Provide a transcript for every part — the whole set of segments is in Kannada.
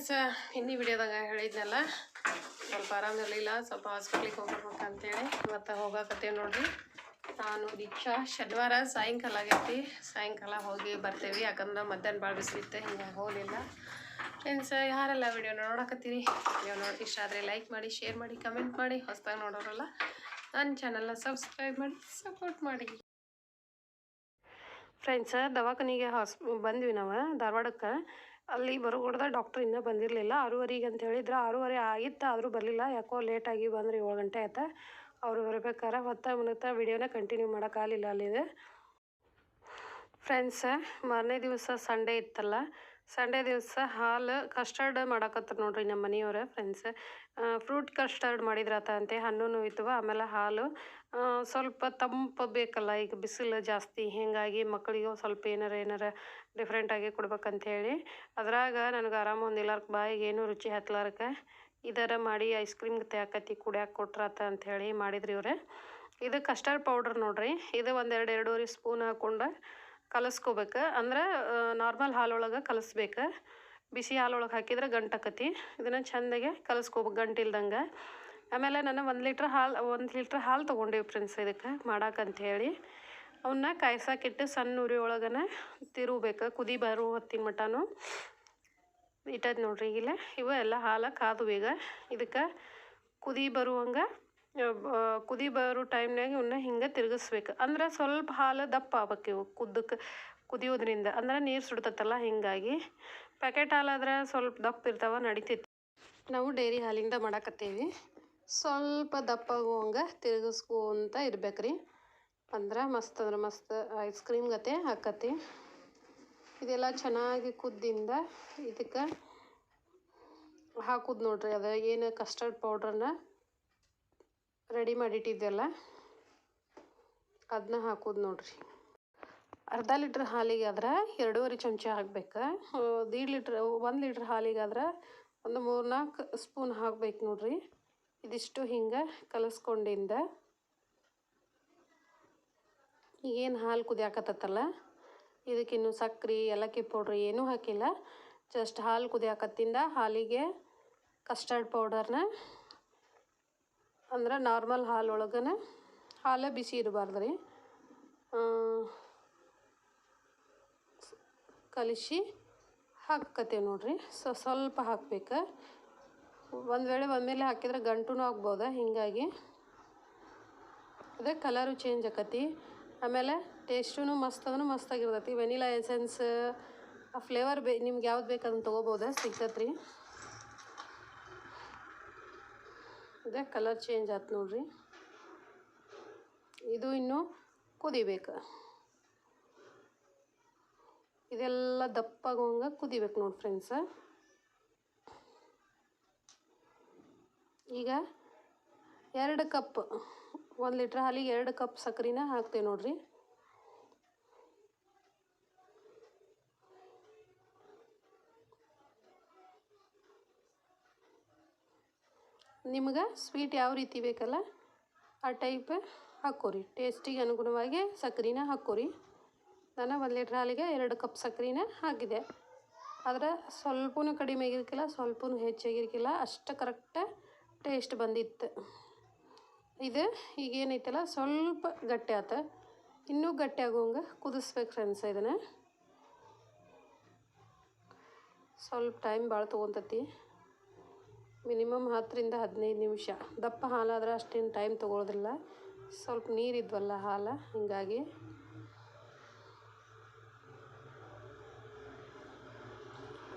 ಫ್ರೆಂಡ್ಸ್, ಇನ್ನಿ ವಿಡಿಯೋದಾಗ ಹೇಳಿದ್ನಲ್ಲ ಸ್ವಲ್ಪ ಆರಾಮಿರಲಿಲ್ಲ, ಸ್ವಲ್ಪ ಹಾಸ್ಪಿಟ್ಲಿಗೆ ಹೋಗ್ಬೇಕಂತೇಳಿ ಇವತ್ತು ಹೋಗಕತ್ತೇವೆ ನೋಡ್ರಿ. ನಾನು ದೀಕ್ಷಾ ಶನಿವಾರ ಸಾಯಂಕಾಲ ಆಗೈತಿ, ಸಾಯಂಕಾಲ ಹೋಗಿ ಬರ್ತೇವೆ. ಯಾಕಂದ್ರೆ ಮಧ್ಯಾಹ್ನ ಭಾಳ ಬಿಸಿಲಿತ್ತು, ಹಿಂಗಾಗಿ ಹೋಗಲಿಲ್ಲ. ಫ್ರೆಂಡ್ಸ್, ಯಾರೆಲ್ಲ ವಿಡಿಯೋ ನೋಡಕತ್ತೀರಿ, ವಿಡಿಯೋ ನೋಡಿ ಇಷ್ಟ ಆದರೆ ಲೈಕ್ ಮಾಡಿ, ಶೇರ್ ಮಾಡಿ, ಕಮೆಂಟ್ ಮಾಡಿ. ಹೊಸದಾಗಿ ನೋಡೋರಲ್ಲ ನನ್ನ ಚಾನಲ್ನ ಸಬ್ಸ್ಕ್ರೈಬ್ ಮಾಡಿ ಸಪೋರ್ಟ್ ಮಾಡಿ. ಫ್ರೆಂಡ್ಸ್, ದವಾಖಾನಿಗೆ ಬಂದ್ವಿ ನಾವು ಧಾರವಾಡಕ್ಕೆ. ಅಲ್ಲಿ ಬರೋಗೊಡ್ದ ಡಾಕ್ಟ್ರ್ ಇನ್ನೂ ಬಂದಿರಲಿಲ್ಲ. 6:15 ಅಂತ ಹೇಳಿದ್ರು. 6:30 ಆಗಿತ್ತು, ಆದರೂ ಬರಲಿಲ್ಲ. ಯಾಕೋ ಲೇಟಾಗಿ ಬಂದರೆ 7 ಗಂಟೆ ಆಯ್ತು. ಅವರು ಬರ್ಬೇಕಾರೆ ಹೊತ್ತ ವಿಡಿಯೋನ ಕಂಟಿನ್ಯೂ ಮಾಡೋಕ್ಕಾಗಲಿಲ್ಲ ಅಲ್ಲಿದೆ. ಫ್ರೆಂಡ್ಸ್, ಮಾರನೇ ದಿವಸ ಸಂಡೇ ಇತ್ತಲ್ಲ, ಸಂಡೇ ದಿವಸ ಹಾಲು ಕಸ್ಟರ್ಡ್ ಮಾಡಕತ್ತಾರೆ ನೋಡ್ರಿ ನಮ್ಮ ಮನೆಯವ್ರು. ಫ್ರೆಂಡ್ಸ್, ಫ್ರೂಟ್ ಕಸ್ಟರ್ಡ್ ಮಾಡಿದ್ರಾತಂತೆ, ಹಣ್ಣು ಇತ್ತು. ಆಮೇಲೆ ಹಾಲು ಸ್ವಲ್ಪ ತಂಪು ಬೇಕಲ್ಲ, ಈಗ ಬಿಸಿಲು ಜಾಸ್ತಿ, ಹೀಗಾಗಿ ಮಕ್ಕಳಿಗೂ ಸ್ವಲ್ಪ ಏನಾರ ಡಿಫ್ರೆಂಟಾಗಿ ಕೊಡ್ಬೇಕಂಥೇಳಿ ಅದ್ರಾಗ ನನಗೆ ಆರಾಮ ಒಂದಿಲ್ಲ, ಬಾಯಿಗೆ ಏನೂ ರುಚಿ ಹತ್ಲಾರಕ್ಕೆ ಇದರ ಮಾಡಿ ಐಸ್ ಕ್ರೀಮ್ ತಯಾಕತ್ತಿ ಕುಡಿಯಾಕೆ ಕೊಟ್ರಾತ ಅಂಥೇಳಿ ಮಾಡಿದ್ರಿ ಇವ್ರೆ. ಇದು ಕಸ್ಟರ್ಡ್ ಪೌಡ್ರ್ ನೋಡ್ರಿ. ಇದು 2-2.5 ಸ್ಪೂನ್ ಹಾಕ್ಕೊಂಡು ಕಲಸ್ಕೋಬೇಕು. ಅಂದ್ರೆ ನಾರ್ಮಲ್ ಹಾಲೊಳಗೆ ಕಲಿಸ್ಬೇಕು. ಬಿಸಿ ಹಾಲೊಳಗೆ ಹಾಕಿದ್ರೆ ಗಂಟಾಕತಿ. ಇದನ್ನು ಚೆಂದಾಗೆ ಕಲಿಸ್ಕೋಬೇಕು ಗಂಟಿಲ್ದಂಗೆ. ಆಮೇಲೆ ನಾನು 1 ಲೀಟ್ರ್ ಹಾಲು ತೊಗೊಂಡೇವಿ ಫ್ರೆಂಡ್ಸ್ ಇದಕ್ಕೆ ಮಾಡಾಕಂಥೇಳಿ. ಅವನ್ನ ಕಾಯ್ಸಕ್ಕಿಟ್ಟು ಸಣ್ಣ ಉರಿ ಒಳಗನ ತಿರುಗಬೇಕು, ಕುದಿ ಬರೋ ಹೊತ್ತಿನ ಮಟನೂ ಇಟ್ಟೈತೆ ನೋಡ್ರಿ. ಈಗಿಲ್ಲ ಇವು ಎಲ್ಲ ಹಾಲು ಕಾದು ಈಗ ಇದಕ್ಕೆ ಕುದಿ ಬರೋ ಟೈಮ್ನಾಗ ಇವನ್ನ ಹಿಂಗೆ ತಿರುಗಿಸ್ಬೇಕು. ಅಂದ್ರೆ ಸ್ವಲ್ಪ ಹಾಲು ದಪ್ಪ ಆಗ್ಬೇಕು ಇವು ಕುದಿಯೋದ್ರಿಂದ, ಅಂದ್ರೆ ನೀರು ಸುಡ್ತತ್ತಲ್ಲ, ಹಿಂಗಾಗಿ. ಪ್ಯಾಕೆಟ್ ಹಾಲಾದ್ರೆ ಸ್ವಲ್ಪ ದಪ್ಪ ಇರ್ತಾವೆ, ನಡಿತೈತಿ. ನಾವು ಡೈರಿ ಹಾಲಿಂದ ಮಾಡಾಕತ್ತೀವಿ. ಸ್ವಲ್ಪ ದಪ್ಪಾಗುವಂಗೆ ತಿರುಗಿಸ್ಕೊಂತ ಇರ್ಬೇಕ್ರಿ. ಅಂದ್ರೆ ಮಸ್ತ್ ಐಸ್ ಕ್ರೀಮ್ ಗತೆ ಹಾಕತಿ. ಇದೆಲ್ಲ ಚೆನ್ನಾಗಿ ಕುದ್ದಿಂದ ಇದಕ್ಕೆ ಹಾಕುದು ನೋಡ್ರಿ. ಅದು ಏನು ಕಸ್ಟರ್ಡ್ ಪೌಡ್ರನ್ನ ರೆಡಿ ಮಾಡಿಟ್ಟಿದ್ದೆಲ್ಲ ಅದನ್ನ ಹಾಕೋದು ನೋಡ್ರಿ. 1/2 ಲೀಟ್ರ್ ಹಾಲಿಗೆ ಆದ್ರೆ 2.5 ಚಮಚ ಹಾಕ್ಬೇಕು. 1 ಲೀಟ್ರ್ ಹಾಲಿಗಾದ್ರೆ ಒಂದು 3-4 ಸ್ಪೂನ್ ಹಾಕ್ಬೇಕು ನೋಡ್ರಿ. ಇದಿಷ್ಟು ಹಿಂಗೆ ಕಲಸ್ಕೊಂಡಿಂದ ಈಗೇನು ಹಾಲು ಕುದಿಯಾಕತ್ತಲ್ಲ, ಇದಕ್ಕಿನ್ನು ಸಕ್ಕರೆ ಏಲಕ್ಕಿ ಪೌಡ್ರ್ ಏನೂ ಹಾಕಿಲ್ಲ. ಜಸ್ಟ್ ಹಾಲು ಕುದಿಯಾಕತ್ತಿಂದ ಹಾಲಿಗೆ ಕಸ್ಟರ್ಡ್ ಪೌಡರ್ನ, ಅಂದ್ರೆ ನಾರ್ಮಲ್ ಹಾಲೊಳಗನ, ಹಾಲು ಬಿಸಿ ಇರಬಾರ್ದು ರೀ, ಕಲಿಸಿ ಹಾಕತ್ತೇವೆ ನೋಡ್ರಿ. ಸ್ವಲ್ಪ ಹಾಕ್ಬೇಕು. ಒಂದು ವೇಳೆ ಒಮ್ಮೆಲೆ ಹಾಕಿದ್ರೆ ಗಂಟು ಆಗ್ಬೋದು, ಹೀಗಾಗಿ ಅದೇ ಕಲರು ಚೇಂಜ್ ಆಕತಿ. ಆಮೇಲೆ ಟೇಸ್ಟೂ ಮಸ್ತಾಗಿರ್ತೈತಿ. ವೆನಿಲಾ ಎಸೆನ್ಸ್ ಆ ಫ್ಲೇವರ್ ನಿಮ್ಗೆ ಯಾವ್ದು ಬೇಕು ಅದನ್ನು ತೊಗೋಬೋದು, ಸಿಗ್ತೈತೆ ರೀ. ಅದೇ ಕಲರ್ ಚೇಂಜ್ ಆಯ್ತು ನೋಡ್ರಿ. ಇದು ಇನ್ನೂ ಕುದಿಬೇಕು. ಇದೆಲ್ಲ ದಪ್ಪಾಗುವಂಗೆ ಕುದಿಬೇಕು ನೋಡಿ ಫ್ರೆಂಡ್ಸ. ಈಗ 2 ಕಪ್ 1 ಲೀಟ್ರ್ ಹಾಲಿಗೆ 2 ಕಪ್ ಸಕ್ಕರೆನ ಹಾಕ್ತೇವೆ ನೋಡ್ರಿ. ನಿಮ್ಗೆ ಸ್ವೀಟ್ ಯಾವ ರೀತಿ ಬೇಕಲ್ಲ ಆ ಟೈಪ್ ಹಾಕ್ಕೋರಿ. ಟೇಸ್ಟಿಗೆ ಅನುಗುಣವಾಗಿ ಸಕ್ಕರೆನ ಹಾಕ್ಕೋರಿ. ನಾನು 1 ಲೀಟ್ರ್ ಹಾಲಿಗೆ 2 ಕಪ್ ಸಕ್ಕರೆನ ಹಾಕಿದೆ. ಆದರೆ ಸ್ವಲ್ಪನೂ ಕಡಿಮೆ ಆಗಿರ್ಕಿಲ್ಲ, ಸ್ವಲ್ಪನೂ ಹೆಚ್ಚಾಗಿರ್ಕಿಲ್ಲ, ಅಷ್ಟು ಕರೆಕ್ಟ್ ಟೇಸ್ಟ್ ಬಂದಿತ್ತು. ಇದು ಈಗೇನೈತಲ್ಲ ಸ್ವಲ್ಪ ಗಟ್ಟಿ ಆತ, ಇನ್ನೂ ಗಟ್ಟಿ ಆಗೋಂಗೆ ಕುದಿಸ್ಬೇಕು ಫ್ರೆಂಡ್ಸ್. ಇದನ್ನು ಸ್ವಲ್ಪ ಟೈಮ್ ಭಾಳ ತೊಗೊತತಿ, ಮಿನಿಮಮ್ 10-15 ನಿಮಿಷ. ದಪ್ಪ ಹಾಲಾದ್ರೆ ಅಷ್ಟೇನು ಟೈಮ್ ತೊಗೊಳೋದಿಲ್ಲ, ಸ್ವಲ್ಪ ನೀರಿದ್ವಲ್ಲ ಹಾಲು, ಹೀಗಾಗಿ.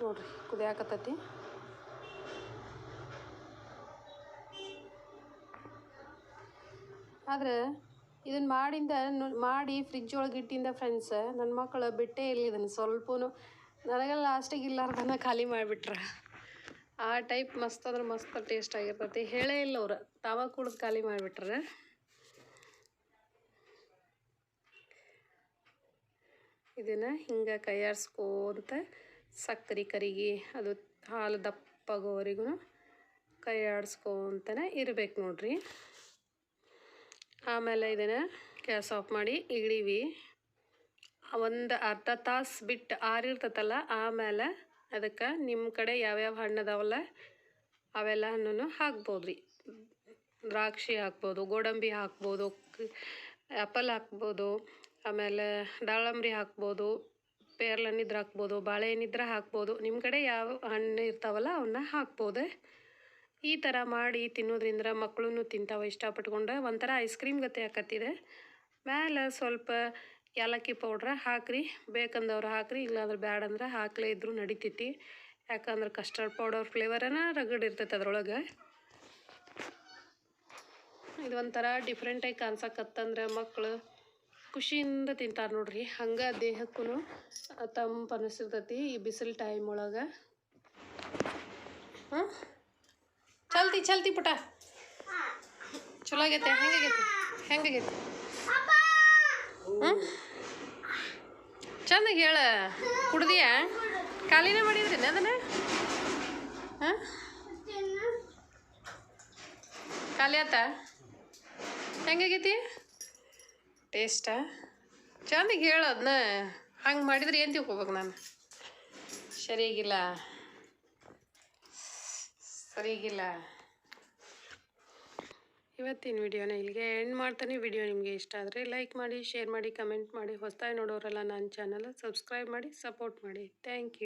ನೋಡ್ರಿ ಕುದಿಯಾಕತ್ತತಿ. ಆದ್ರೆ ಇದನ್ನು ಮಾಡಿ ಫ್ರಿಜ್ ಒಳಗೆ ಇಟ್ಟಿಂದ ಫ್ರೆಂಡ್ಸ್, ನನ್ನ ಮಕ್ಕಳು ಬಿಟ್ಟೇ ಇಲ್ಲ ಇದನ್ನು ಸ್ವಲ್ಪನೂ. ನನಗೆಲ್ಲ ಲಾಸ್ಟಿಗೆ ಇಲ್ಲಾರ್ದನ್ನ ಖಾಲಿ ಮಾಡಿಬಿಟ್ರೆ. ಆ ಟೈಪ್ ಮಸ್ತ್ ಟೇಸ್ಟ್ ಆಗಿರ್ತೈತಿ. ಹೇಳೇ ಇಲ್ಲ ಅವ್ರು, ತಾವ ಕುಡ್ದು ಖಾಲಿ ಮಾಡಿಬಿಟ್ರೆ. ಇದನ್ನು ಹಿಂಗೆ ಕೈಯಾಡಿಸ್ಕೋತ ಸಕ್ಕರೆ ಕರಿಗಿ ಅದು ಹಾಲು ದಪ್ಪಾಗೋವರೆಗೂ ಕೈಯಾಡಿಸ್ಕೊಂತನೇ ಇರ್ಬೇಕು ನೋಡ್ರಿ. ಆಮೇಲೆ ಇದನ್ನು ಗ್ಯಾಸ್ ಆಫ್ ಮಾಡಿ ಇಡೀವಿ. ಒಂದು ಅರ್ಧ ತಾಸು ಬಿಟ್ಟು ಆರಿರ್ತೈತಲ್ಲ, ಆಮೇಲೆ ಅದಕ್ಕೆ ನಿಮ್ಮ ಕಡೆ ಯಾವ್ಯಾವ ಹಣ್ಣು ಅದಾವಲ್ಲ ಅವೆಲ್ಲ ಹಣ್ಣನ್ನು ಹಾಕ್ಬೋದು ರೀ. ದ್ರಾಕ್ಷಿ ಹಾಕ್ಬೋದು, ಗೋಡಂಬಿ ಹಾಕ್ಬೋದು, ಆ್ಯಪಲ್ ಹಾಕ್ಬೋದು, ಆಮೇಲೆ ದಾಳಂಬ್ರಿ ಹಾಕ್ಬೋದು, ಪೇರ್ಲಹಣ್ಣಿದ್ರೆ ಹಾಕ್ಬೋದು, ಬಾಳೆಹಣ್ಣಿದ್ರೆ ಹಾಕ್ಬೋದು. ನಿಮ್ಮ ಕಡೆ ಯಾವ ಹಣ್ಣು ಇರ್ತಾವಲ್ಲ ಅವನ್ನ ಹಾಕ್ಬೋದು. ಈ ಥರ ಮಾಡಿ ತಿನ್ನೋದ್ರಿಂದ ಮಕ್ಕಳು ತಿಂತಾವೆ ಇಷ್ಟಪಟ್ಕೊಂಡು. ಒಂಥರ ಐಸ್ ಕ್ರೀಮ್ ಗತೆ ಆಕತ್ತಿದೆ. ಮೇಲೆ ಸ್ವಲ್ಪ ಏಲಕ್ಕಿ ಪೌಡ್ರ ಹಾಕ್ರಿ, ಬೇಕಂದವ್ರು ಹಾಕ್ರಿ, ಇಲ್ಲಾಂದ್ರೆ ಬ್ಯಾಡ ಅಂದ್ರೆ ಹಾಕ್ಲೇ ಇದ್ರೂ ನಡಿತೈತಿ. ಯಾಕಂದ್ರೆ ಕಸ್ಟರ್ಡ್ ಪೌಡರ್ ಫ್ಲೇವರನ ರಗಡಿರ್ತೈತೆ ಅದ್ರೊಳಗೆ. ಇದು ಒಂಥರ ಡಿಫ್ರೆಂಟಾಗಿ ಕಾಣ್ಸಕತ್ತಂದ್ರೆ ಮಕ್ಕಳು ಖುಷಿಯಿಂದ ತಿಂತಾರೆ ನೋಡ್ರಿ. ಹಂಗೆ ದೇಹಕ್ಕೂ ತಂಪು ಅನಿಸಿರ್ತೈತಿ ಈ ಬಿಸಿಲು ಟೈಮ್ ಒಳಗೆ. ಚಲ್ತಿ ಪುಟ ಚಲೋ ಆಗೈತೆ. ಹೆಂಗಾಗೈತೆ ಚಂದಾಗಿ ಹೇಳ. ಕುಡ್ದಿಯಾ? ಖಾಲಿನೇ ಮಾಡಿದ್ರಿ ಅದನ್ನ? ಹಾಂ, ಖಾಲಿ ಆತ? ಹೆಂಗಾಗೈತಿ ಟೇಸ್ಟಾ? ಚಂದಾಗಿ ಹೇಳು ಅದನ್ನ. ಹಂಗೆ ಮಾಡಿದ್ರೆ ಏನು ತಿಳ್ಕೊಬೇಕು ನಾನು? ಸರಿಗಿಲ್ಲ. ಇವತ್ತಿನ ವಿಡಿಯೋನ ಇಲ್ಲಿಗೆ ಎಂಡ್ ಮಾಡ್ತಾನೆ. ವಿಡಿಯೋ ನಿಮಗೆ ಇಷ್ಟ ಆದರೆ ಲೈಕ್ ಮಾಡಿ, ಶೇರ್ ಮಾಡಿ, ಕಮೆಂಟ್ ಮಾಡಿ. ಹೊಸದಾಗಿ ನೋಡೋರೆಲ್ಲ ನನ್ನ ಚಾನಲ್ ಸಬ್ಸ್ಕ್ರೈಬ್ ಮಾಡಿ, ಸಪೋರ್ಟ್ ಮಾಡಿ. Thank you.